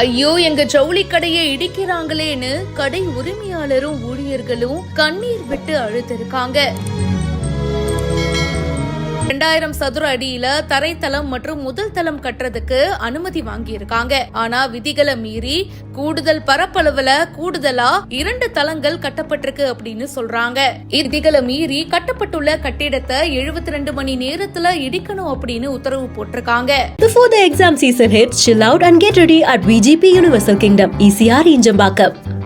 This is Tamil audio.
ஐயோ, எங்க ஜவுளி கடையை இடிக்கிறாங்களேன்னு கடை உரிமையாளரும் ஊழியர்களும் கண்ணீர் விட்டு அழுத்திருக்காங்க. 2000 சதுர அடியில தரைத்தளம் மற்றும் முதல் தளம் கட்டுறதுக்கு அனுமதி வாங்கியிருக்காங்க. ஆனா விதிகளை மீறி கூடுதல் பரப்பளவுல கூடுதலா 2 தளங்கள் கட்டப்பட்டிருக்கு அப்படின்னு சொல்றாங்க. விதிகளை மீறி கட்டப்பட்டுள்ள கட்டிடத்தை 72 மணி நேரத்துல இடிக்கணும் அப்படின்னு உத்தரவு போட்டிருக்காங்க. Before the exam season hits, chill out and get ready at VGP Universal Kingdom, ECR in Jambakam.